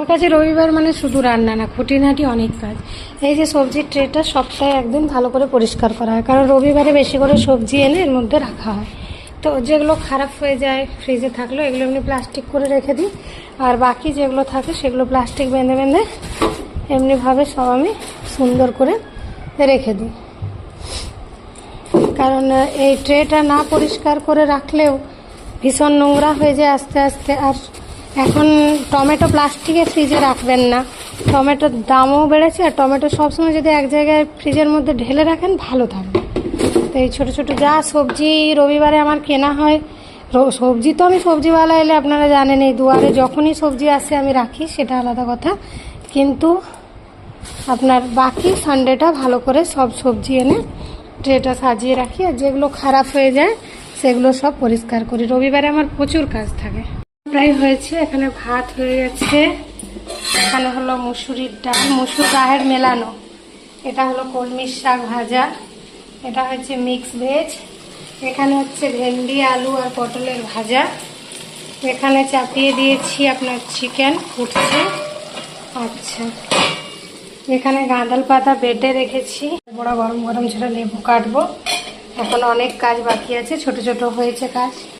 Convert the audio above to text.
আমার কাছে রবিবার মানে শুধু রান্না না, খুঁটিনাটি অনেক কাজ। এই যে সবজির ট্রেটা সপ্তাহে একদিন ভালো করে পরিষ্কার করা হয়, কারণ রবিবারে বেশি করে সবজি এনে এর মধ্যে রাখা হয়। তো যেগুলো খারাপ হয়ে যায় ফ্রিজে থাকলেও এগুলো এমনি প্লাস্টিক করে রেখে দিই, আর বাকি যেগুলো থাকে সেগুলো প্লাস্টিক বেঁধে বেঁধে এমনিভাবে সব আমি সুন্দর করে রেখে দিই। কারণ এই ট্রেটা না পরিষ্কার করে রাখলেও ভীষণ নোংরা হয়ে যায় আস্তে আস্তে। আর এখন টমেটো প্লাস্টিকে ফ্রিজে রাখবেন না, টমেটোর দামও বেড়েছে, আর টমেটো সবসময় যদি এক জায়গায় ফ্রিজের মধ্যে ঢেলে রাখেন ভালো থাকবে। তো এই ছোটো ছোটো যা সবজি রবিবারে আমার কেনা হয়, সবজি তো আমি সবজিওয়ালা এলে আপনারা জানেন এই দুয়ারে যখনই সবজি আসে আমি রাখি, সেটা আলাদা কথা, কিন্তু আপনার বাকি সানডেটা ভালো করে সব সবজি এনে ট্রেটা সাজিয়ে রাখি, আর যেগুলো খারাপ হয়ে যায় সেগুলো সব পরিষ্কার করি। রবিবারে আমার প্রচুর কাজ থাকে। প্রায় হয়েছে, এখানে ভাত হয়ে গেছে, এখানে হলো মুসুরির ডাল, মুসুর রাহের মেলানো, এটা হলো কলমির শাক ভাজা, এটা হচ্ছে মিক্স ভেজ, এখানে হচ্ছে ভেন্ডি আলু আর পটলের ভাজা, এখানে চাপিয়ে দিয়েছি আপনার চিকেন ফুটছে। আচ্ছা, এখানে গাঁদাল পাতা বেটে রেখেছি, বড় গরম গরম ঝরে লেবু কাটবো। এখন অনেক কাজ বাকি আছে, ছোট ছোট হয়েছে কাজ।